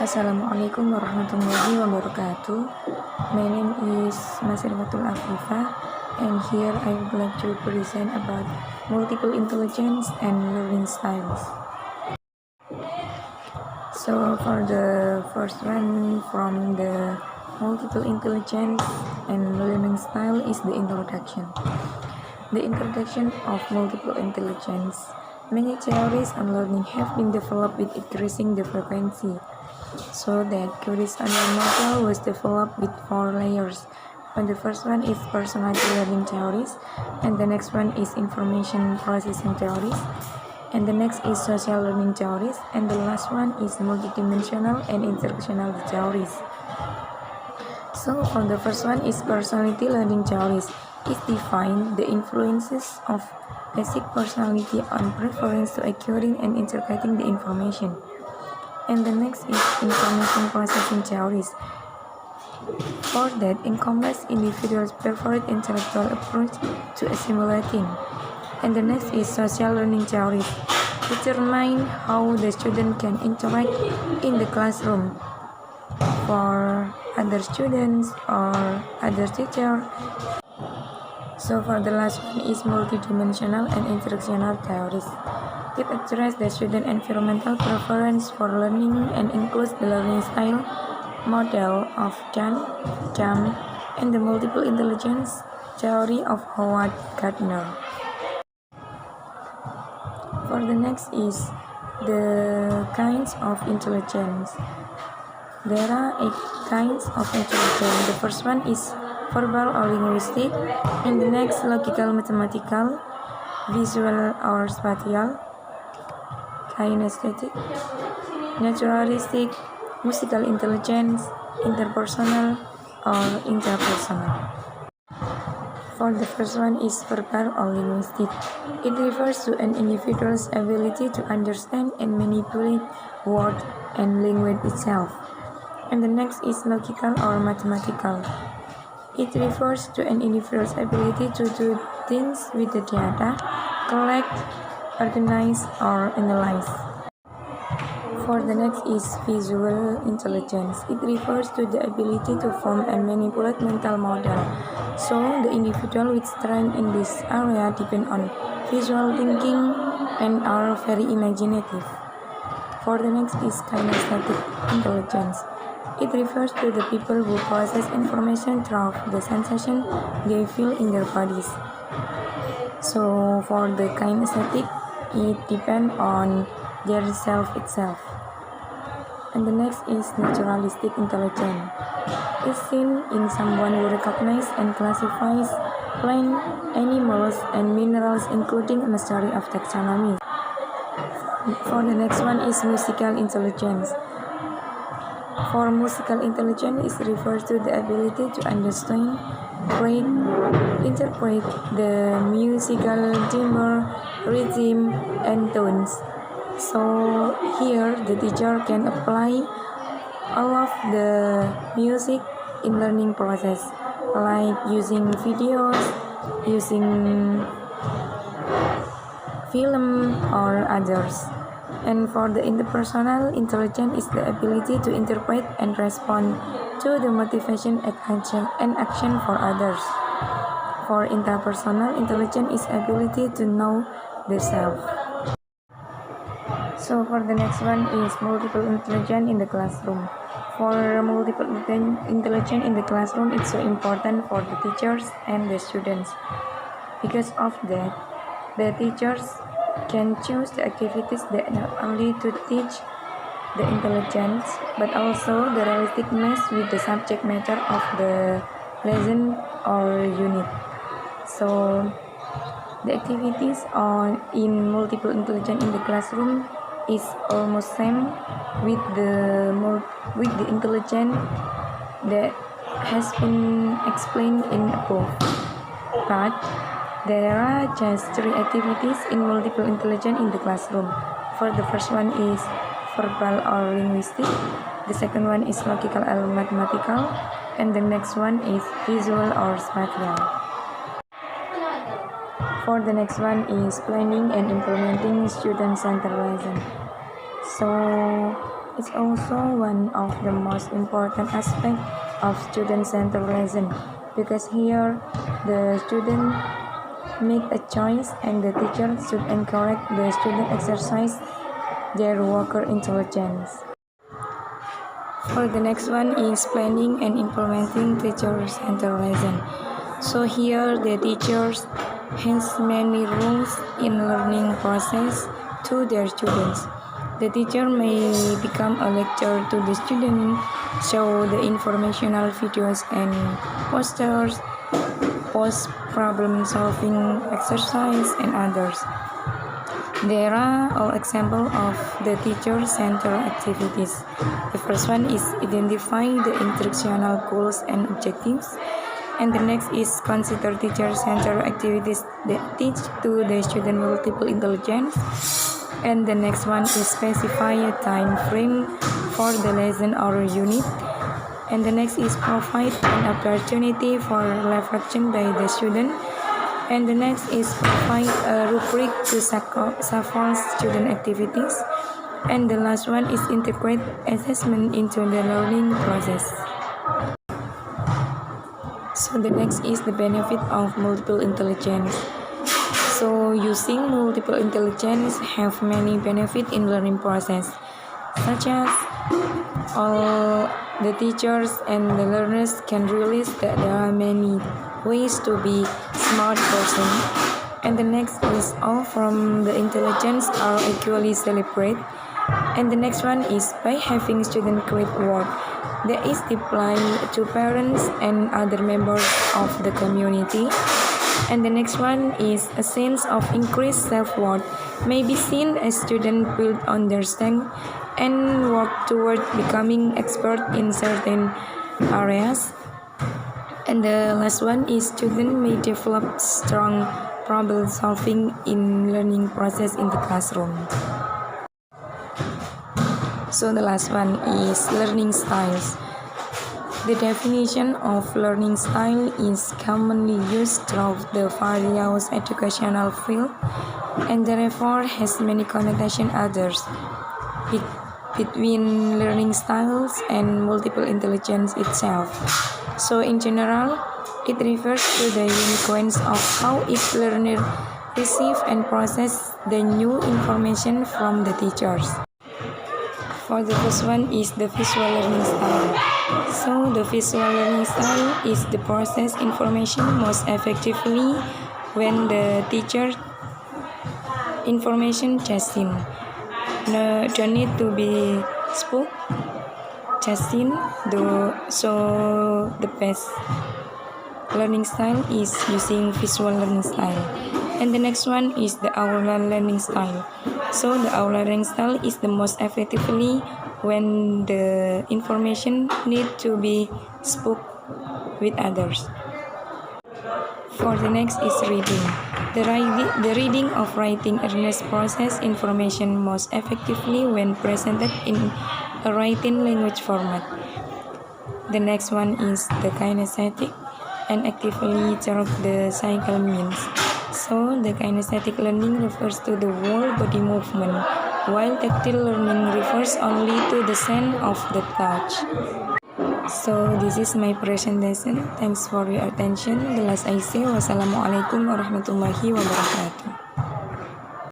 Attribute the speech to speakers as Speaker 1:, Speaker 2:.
Speaker 1: Assalamualaikum warahmatullahi wabarakatuh. My name is Masrifatul Afifah, and here I would like to present about multiple intelligence and learning styles. So for the first one from the multiple intelligence and learning style is the introduction. The introduction of multiple intelligence. Many theories on learning have been developed with increasing the frequency, so that horizontal model was developed with 4 layers. And the first one is personality learning theories, and the next one is information processing theories, and the next is social learning theories, and the last one is multidimensional and intersectional theories. So for the first one is personality learning theories. It defines the influences of basic personality on preference to acquiring and interpreting the information. And the next is information processing theories. For that, encompass individuals' preferred intellectual approach to assimilating. And the next is social learning theories. Determine how the student can interact in the classroom for other students or other teachers. So for the last one is multidimensional and intersectional theories. It addresses the student environmental preference for learning and includes the learning style model of Chan, and the multiple intelligence theory of Howard Gardner. For the next is the kinds of intelligence. There are 8 kinds of intelligence. The first one is verbal or linguistic, and the next logical mathematical, visual or spatial, kinesthetic, naturalistic, musical intelligence, interpersonal or intrapersonal. For the first one is verbal or linguistic. It refers to an individual's ability to understand and manipulate words and language itself. And the next is logical or mathematical. It refers to an individual's ability to do things with the data, collect, organize, or analyze. For the next is visual intelligence. It refers to the ability to form and manipulate mental model. So the individual with strength in this area depend on visual thinking and are very imaginative. For the next is kinesthetic intelligence. It refers to the people who process information through the sensation they feel in their bodies. So for the kinesthetic, it depends on their self itself. And the next is naturalistic intelligence. It's seen in someone who recognizes and classifies plant, animals, and minerals, including a mastery of taxonomy. For the next one is musical intelligence. For musical intelligence, it refers to the ability to understand, read, interpret the musical timbre, rhythm, and tones. So here the teacher can apply all of the music in learning process, like using videos, using film, or others. And for the interpersonal intelligence is the ability to interpret and respond to the motivation and action for others. For interpersonal intelligence is ability to know the self. So for the next one is multiple intelligence in the classroom. For multiple intelligence in the classroom, it's so important for the teachers and the students. Because of that, the teachers can choose the activities that not only to teach the intelligence but also the realisticness with the subject matter of the lesson or unit. So the activities in multiple intelligence in the classroom is almost same with the intelligence that has been explained in above, but there are just 3 activities in multiple intelligence in the classroom. For the first one is verbal or linguistic, the second one is logical or mathematical, and the next one is visual or spatial. For the next one is planning and implementing student-centered lesson. So is also one of the most important aspects of student-centered lesson because here the student make a choice and the teacher should encourage the student exercise their worker intelligence. For the next one is planning and implementing teacher-centered lesson. So here the teachers has many rules in learning process to their students. The teacher may become a lecturer to the student, show the informational videos and posters, post problem-solving exercise and others. There are all examples of the teacher-centered activities. The first one is identify the instructional goals and objectives. And the next is consider teacher-centered activities that teach to the student multiple intelligence. And the next one is specify a time frame for the lesson or unit. And the next is provide an opportunity for reflection by the student. And the next is provide a rubric to support student activities. And the last one is integrate assessment into the learning process. So the next is the benefit of multiple intelligence. So using multiple intelligence have many benefits in learning process, such as all the teachers and the learners can realize that there are many ways to be smart person. And the next is all from the intelligence are equally celebrated. And the next one is by having student create work that is deployed to parents and other members of the community. And the next one is a sense of increased self-worth may be seen as students build on their strength and work toward becoming expert in certain areas. And the last one is students may develop strong problem solving in learning process in the classroom. So the last one is learning styles. The definition of learning style is commonly used throughout the various educational field and therefore has many connotation others between learning styles and multiple intelligence itself. So in general, it refers to the uniqueness of how each learner receive and process the new information from the teachers. For the first one is the visual learning style. So the visual learning style is the process information most effectively when the teacher information just in. No, don't need to be spoke, just in. So the best learning style is using visual learning style. And the next one is the oral learning style. So the oral learning style is the most effectively when the information need to be spoke with others. For the next is reading. The reading of writing earnest process information most effectively when presented in a writing language format. The next one is the kinesthetic and actively through the cycle means. So the kinesthetic learning refers to the whole body movement, while tactile learning refers only to the sense of the touch. So this is my presentation. Thanks for your attention. The last I say, wassalamualaikum warahmatullahi wabarakatuh.